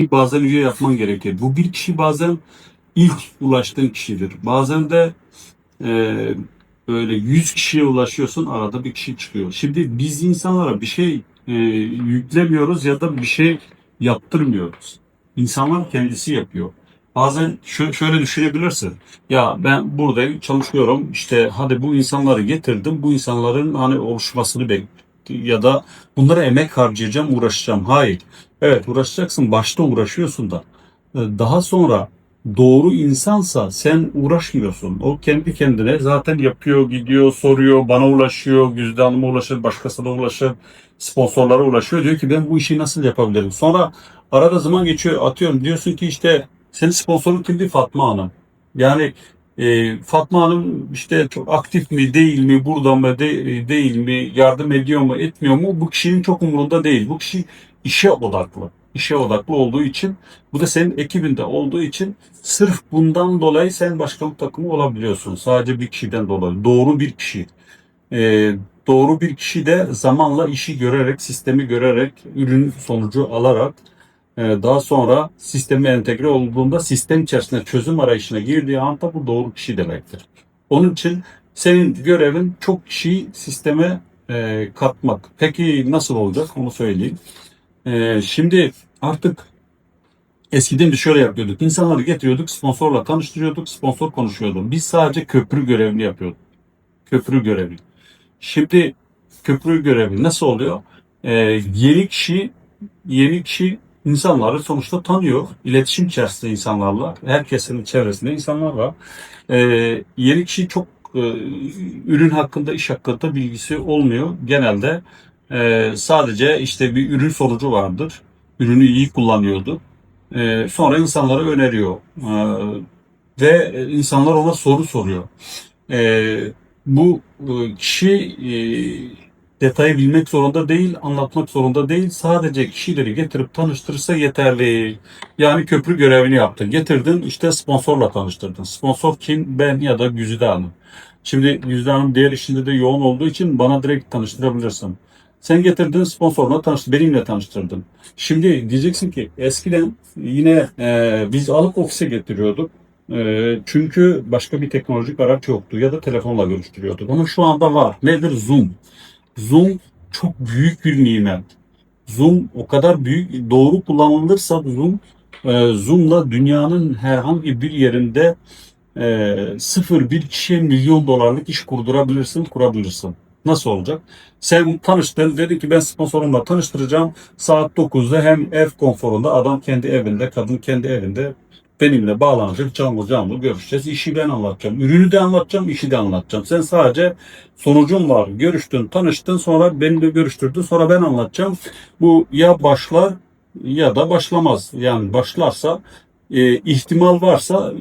Bazen üye yapman gerekir. Bu bir kişi bazen ilk ulaştığın kişidir. Bazen de e, böyle 100 kişiye ulaşıyorsun, arada bir kişi çıkıyor. Şimdi biz insanlara bir şey yüklemiyoruz ya da bir şey yaptırmıyoruz. İnsanlar kendisi yapıyor. Bazen şöyle düşünebilirsin. Ya ben buradayım, çalışıyorum. İşte hadi bu insanları getirdim. Bu insanların hani oluşmasını bekliyorum. Ya da bunlara emek harcayacağım, uğraşacağım. Hayır. Evet, uğraşacaksın. Başta uğraşıyorsun da. Daha sonra doğru insansa sen uğraşmıyorsun. O kendi kendine zaten yapıyor, gidiyor, soruyor, bana ulaşıyor, Güzide Hanım'a ulaşır, başkasına ulaşır, sponsorlara ulaşıyor. Diyor ki ben bu işi nasıl yapabilirim? Sonra arada zaman geçiyor, atıyorum. Diyorsun ki işte senin sponsorun kimdi? Fatma Hanım. Yani Fatma Hanım işte çok aktif mi, değil mi, burada mı, değil mi, yardım ediyor mu, etmiyor mu? Bu kişinin çok umurunda değil. Bu kişi işe odaklı. İşe odaklı olduğu için, bu da senin ekibinde olduğu için sırf bundan dolayı sen başkanlık takımı olabiliyorsun. Sadece bir kişiden dolayı. Doğru bir kişi. Ee, doğru bir kişi de zamanla işi görerek, sistemi görerek, ürün sonucu alarak daha sonra sisteme entegre olduğunda sistem içerisinde çözüm arayışına girdiği anda bu doğru kişi demektir. Onun için senin görevin çok kişiyi sisteme katmak. Peki nasıl olacak? Onu söyleyeyim. Şimdi artık eskiden de şöyle yapıyorduk. İnsanları getiriyorduk, sponsorla tanıştırıyorduk, sponsor konuşuyordu. Biz sadece köprü görevini yapıyorduk. Köprü görevi. Şimdi köprü görevi nasıl oluyor? Yeni kişi insanları sonuçta tanıyor. İletişim içerisinde insanlarla, herkesin çevresinde insanlar var. Yeni kişi çok ürün hakkında, iş hakkında bilgisi olmuyor. Genelde sadece işte bir ürün sonucu vardır. Ürünü iyi kullanıyordu. Sonra insanlara öneriyor. Ve insanlar ona soru soruyor. Bu kişi detayı bilmek zorunda değil, anlatmak zorunda değil. Sadece kişileri getirip tanıştırırsa yeterli. Yani köprü görevini yaptın. Getirdin, işte sponsorla tanıştırdın. Sponsor kim? Ben ya da Güzide Hanım. Şimdi Güzide Hanım diğer işinde de yoğun olduğu için bana direkt tanıştırabilirsin. Sen getirdin, sponsorla tanıştırdın, benimle tanıştırdın. Şimdi diyeceksin ki eskiden yine biz alıp ofise getiriyorduk. Çünkü başka bir teknolojik araç yoktu ya da telefonla görüştürüyorduk. Ama şu anda var. Nedir? Zoom. Zoom çok büyük bir nimet. Zoom o kadar büyük, doğru kullanılırsa Zoom'la dünyanın herhangi bir yerinde sıfır bir kişiye milyon dolarlık iş kurdurabilirsin, kurabilirsin. Nasıl olacak? Sen tanıştın, dedi ki ben sponsorumla tanıştıracağım. Saat 9'da hem ev konforunda, adam kendi evinde, kadın kendi evinde benimle bağlanacak, canlı canlı görüşeceğiz. İşi ben anlatacağım. Ürünü de anlatacağım, işi de anlatacağım. Sen sadece sonucun var. Görüştün, tanıştın, sonra benimle görüştürdün, sonra ben anlatacağım. Bu ya başlar ya da başlamaz. Yani başlarsa ihtimal varsa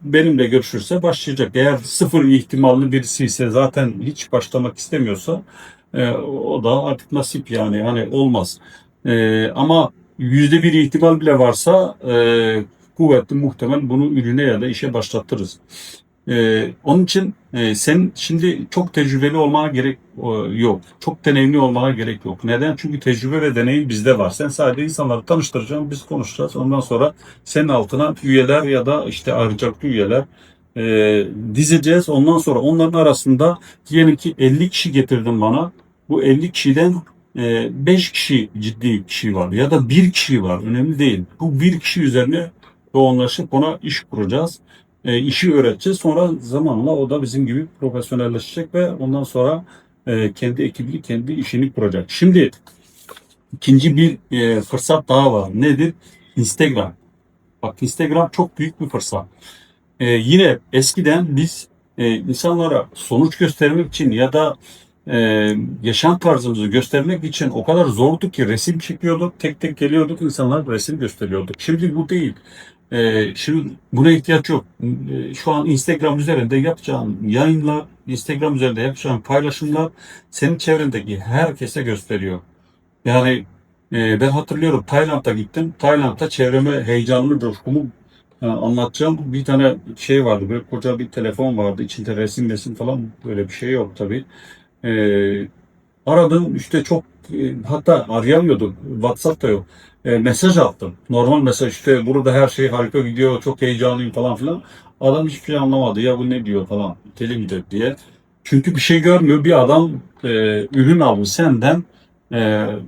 benimle görüşürse başlayacak. Eğer sıfır ihtimalli birisi ise zaten hiç başlamak istemiyorsa o da artık nasip yani hani olmaz. Ama %1 ihtimal bile varsa kuvvetli muhtemel bunu ürüne ya da işe başlatırız. Onun için sen şimdi çok tecrübeli olmana gerek yok. Çok deneyimli olmana gerek yok. Neden? Çünkü tecrübe ve deneyim bizde var. Sen sadece insanları tanıştıracaksın, biz konuşacağız. Ondan sonra senin altına üyeler ya da işte ayrıcalıklı üyeler dizeceğiz. Ondan sonra onların arasında diyelim ki 50 kişi getirdin bana. Bu 50 kişiden 5 kişi ciddi kişi var ya da bir kişi var. Önemli değil. Bu bir kişi üzerine yoğunlaşıp ona iş kuracağız, işi öğreteceğiz. Sonra zamanla o da bizim gibi profesyonelleşecek ve ondan sonra kendi ekibini, kendi işini kuracak. Şimdi ikinci bir fırsat daha var. Nedir? Instagram. Bak, Instagram çok büyük bir fırsat. Yine eskiden biz insanlara sonuç göstermek için ya da e, yaşam tarzımızı göstermek için o kadar zordu ki resim çekiyorduk, tek tek geliyorduk, insanlar resim gösteriyorduk. Şimdi bu değil. Şimdi buna ihtiyaç yok. Şu an Instagram üzerinde yapacağın yayınlar, Instagram üzerinde yapacağın paylaşımlar senin çevrendeki herkese gösteriyor. Yani ben hatırlıyorum, Tayland'a gittim. Tayland'da çevreme heyecanlı, coşkumu anlatacağım. Bir tane şey vardı, böyle koca bir telefon vardı. İçinde resim falan, böyle bir şey yok tabii. E, Aradım, işte çok hatta arayamıyorduk. WhatsApp da yok. Mesaj attım. Normal mesaj, işte burada her şey harika gidiyor, çok heyecanlıyım falan filan. Adam hiçbir şey anlamadı. Ya bu ne diyor falan. Deli midir diye. Çünkü bir şey görmüyor. Bir adam ürün almış senden.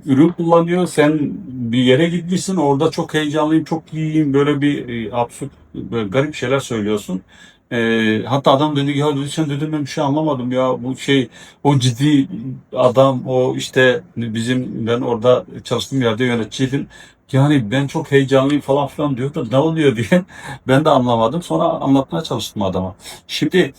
Ürün kullanıyor. Sen bir yere gitmişsin. Orada çok heyecanlıyım, çok iyiyim. Böyle bir absürt, böyle garip şeyler söylüyorsun. Hatta adam dedi ya, dedi, sen dedim ben bir şey anlamadım ya, bu şey, o ciddi adam, o işte bizim, ben orada çalıştığım yerde yöneticiydim. Yani ben çok heyecanlıyım falan filan diyor da ne oluyor diye ben de anlamadım. Sonra anlatmaya çalıştım adama. Şimdi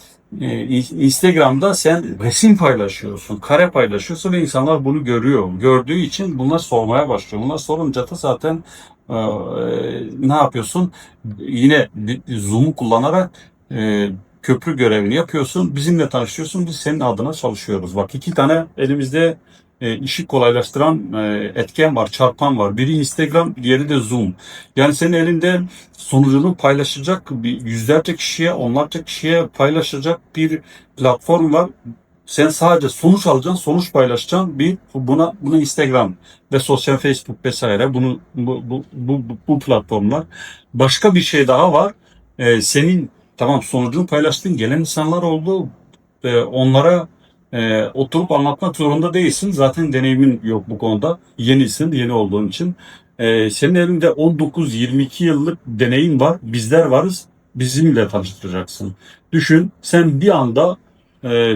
Instagram'da sen resim paylaşıyorsun, kare paylaşıyorsun ve insanlar bunu görüyor. Gördüğü için bunlar sormaya başlıyor. Bunlar sorunca da zaten e, ne yapıyorsun? Yine Zoom'u kullanarak köprü görevini yapıyorsun. Bizimle tanışıyorsun. Biz senin adına çalışıyoruz. Bak, iki tane elimizde işi kolaylaştıran etken var, çarpan var. Biri Instagram, diğeri de Zoom. Yani senin elinde sonucunu paylaşacak bir yüzlerce kişiye, onlarca kişiye paylaşacak bir platform var. Sen sadece sonuç alacaksın, sonuç paylaşacaksın. Buna Instagram ve sosyal Facebook vesaire, bu platformlar. Başka bir şey daha var. Senin tamam sonucunu paylaştığın gelen insanlar oldu. Onlara oturup anlatmak zorunda değilsin. Zaten deneyimin yok bu konuda. Yenisin, yeni olduğun için. Senin elinde 19-22 yıllık deneyim var. Bizler varız. Bizimle tanıştıracaksın. Düşün, sen bir anda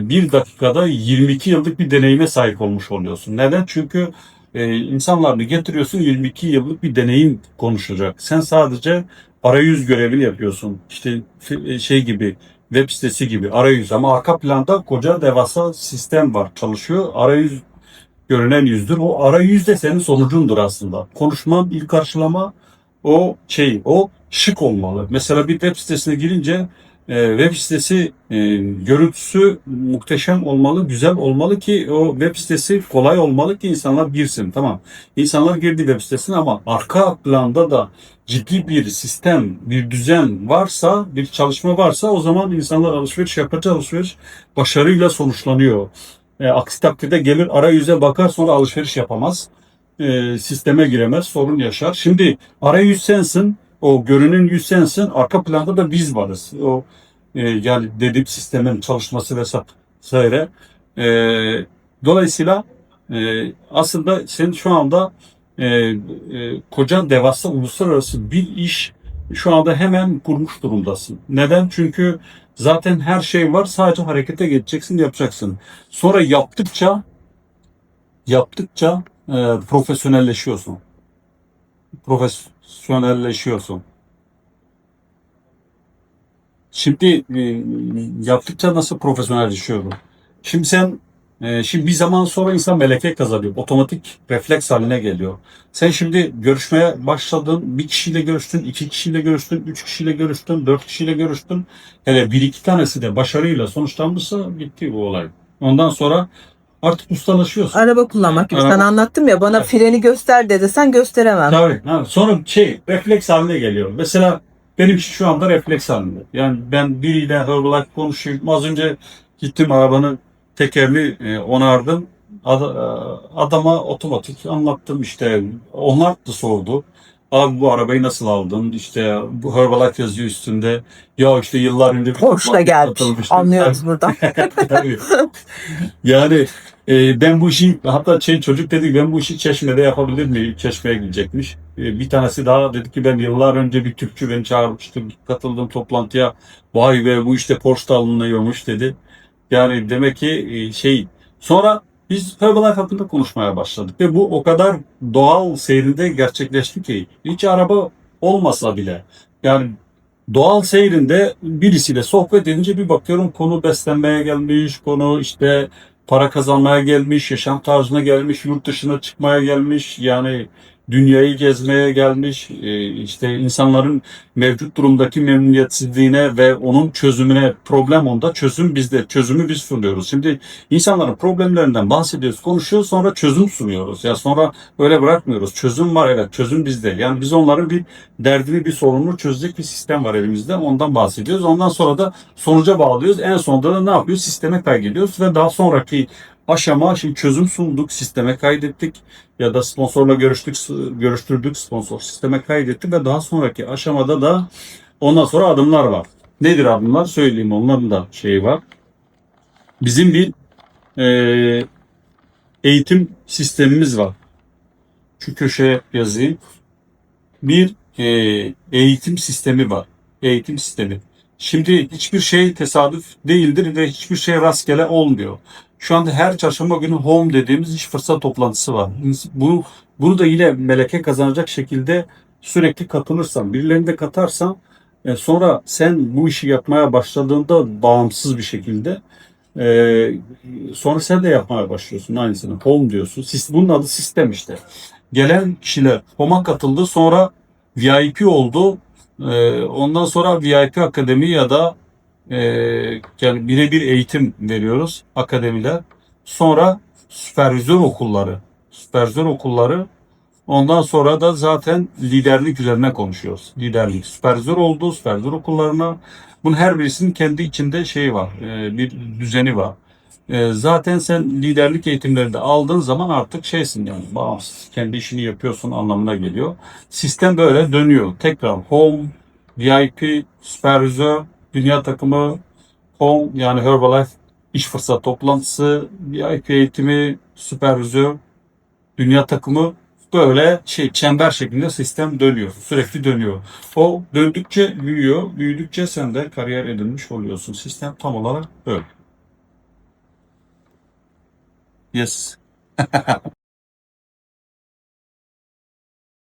bir dakikada 22 yıllık bir deneyime sahip olmuş oluyorsun. Neden? Çünkü insanlarla getiriyorsun, 22 yıllık bir deneyim konuşacak. Sen sadece arayüz görevini yapıyorsun. İşte şey gibi, web sitesi gibi arayüz, ama arka planda koca devasa sistem var, çalışıyor. Arayüz görünen yüzdür. O arayüz de senin sonucundur aslında. Konuşman, ilk karşılama, o şık olmalı. Mesela bir web sitesine girince web sitesi görüntüsü muhteşem olmalı, güzel olmalı ki o web sitesi kolay olmalı ki insanlar girsin. Tamam. İnsanlar girdi web sitesine ama arka planda da ciddi bir sistem, bir düzen varsa, bir çalışma varsa, o zaman insanlar alışveriş yapınca alışveriş başarıyla sonuçlanıyor. Aksi takdirde gelir arayüze bakar, sonra alışveriş yapamaz. Sisteme giremez, sorun yaşar. Şimdi arayüz sensin, o görünen yüz sensin, arka planda da biz varız. Yani dediğim sistemin çalışması vesaire. Dolayısıyla aslında sen şu anda koca devasa uluslararası bir iş şu anda hemen kurmuş durumdasın. Neden? Çünkü zaten her şey var. Sadece harekete geçeceksin, yapacaksın. Sonra yaptıkça profesyonelleşiyorsun. Profesyonelleşiyorsun. Şimdi yaptıkça nasıl profesyonelleşiyorum? Şimdi şimdi bir zaman sonra insan meleke kazanıyor. Otomatik refleks haline geliyor. Sen şimdi görüşmeye başladın. Bir kişiyle görüştün, iki kişiyle görüştün, üç kişiyle görüştün, dört kişiyle görüştün. Hele bir iki tanesi de başarıyla sonuçlanmışsa bitti bu olay. Ondan sonra artık ustalaşıyorsun. Araba kullanmak gibi. Araba- Sana anlattım ya, bana freni göster dedi. Sen gösteremem. Tabii. Ha, sonra refleks haline geliyor. Mesela benim için şu anda refleks halinde. Yani ben biriyle Herbalife konuşayım. Az önce gittim, arabanın tekerini onardım. Adama otomatik anlattım işte. Onlar da sordu. Abi bu arabayı nasıl aldın? İşte bu Herbalife yazıyor üstünde. Ya işte yıllar önce bir Porsche gelmiş. satılmıştı. Anlıyoruz buradan. Tabii. Yani ben bu işi, hatta çocuk dedi, ben bu işi Çeşme'de yapabilir miyim? Çeşme'ye gidecekmiş. Bir tanesi daha dedi ki ben yıllar önce bir Türkçü beni çağırmıştı. Katıldım toplantıya. Vay be, bu işte Porsche alınıyormuş dedi. Yani demek ki sonra biz Herbalife hakkında konuşmaya başladık ve bu o kadar doğal seyrinde gerçekleşti ki hiç araba olmasa bile, yani doğal seyrinde birisiyle sohbet edince bir bakıyorum konu beslenmeye gelmiş, konu işte para kazanmaya gelmiş, yaşam tarzına gelmiş, yurt dışına çıkmaya gelmiş, yani dünyayı gezmeye gelmiş, işte insanların mevcut durumdaki memnuniyetsizliğine ve onun çözümüne, problem onda, çözüm bizde, çözümü biz sunuyoruz. Şimdi insanların problemlerinden bahsediyoruz, konuşuyoruz, sonra çözüm sunuyoruz. Ya sonra öyle bırakmıyoruz. Çözüm var, evet, çözüm bizde. Yani biz onların bir derdini, bir sorununu çözecek bir sistem var elimizde. Ondan bahsediyoruz. Ondan sonra da sonuca bağlıyoruz. En sonunda da ne yapıyoruz? Sisteme kaydediyoruz ve daha sonraki aşama şimdi çözüm sunduk, sisteme kaydettik ya da sponsorla görüştürdük, sponsor sisteme kaydetti ve daha sonraki aşamada da ondan sonra adımlar var. Nedir adımlar? Söyleyeyim, onların da şeyi var. Bizim bir e, eğitim sistemimiz var. Şu köşeye yazayım. Bir eğitim sistemi var. Eğitim sistemi. Şimdi hiçbir şey tesadüf değildir ve hiçbir şey rastgele olmuyor. Şu anda her çarşamba günü home dediğimiz iş fırsat toplantısı var. Bunu da yine meleke kazanacak şekilde sürekli katılırsan, birilerini de katarsan sonra sen bu işi yapmaya başladığında bağımsız bir şekilde e, sonra sen de yapmaya başlıyorsun aynısını. Home diyorsun. Bunun adı sistem işte. Gelen kişiler HOM'a katıldı. Sonra VIP oldu. Ondan sonra VIP Akademi ya da e, yani birebir eğitim veriyoruz akademiler. Sonra süpervizör okulları. Süpervizör okulları. Ondan sonra da zaten liderlik üzerine konuşuyoruz. Liderlik. Süpervizör oldu. Süpervizör okullarına. Bunun her birisinin kendi içinde şeyi var. Bir düzeni var. Zaten sen liderlik eğitimlerini de aldığın zaman artık şeysin yani bağımsız. Kendi işini yapıyorsun anlamına geliyor. Sistem böyle dönüyor. Tekrar home, VIP, süpervizör, dünya takımı, home yani Herbalife iş fırsat toplantısı, VIP eğitimi, süpervizör, dünya takımı böyle çember şeklinde sistem dönüyor. Sürekli dönüyor. O döndükçe büyüyor. Büyüdükçe sen de kariyer edinmiş oluyorsun. Sistem tam olarak böyle. Yes.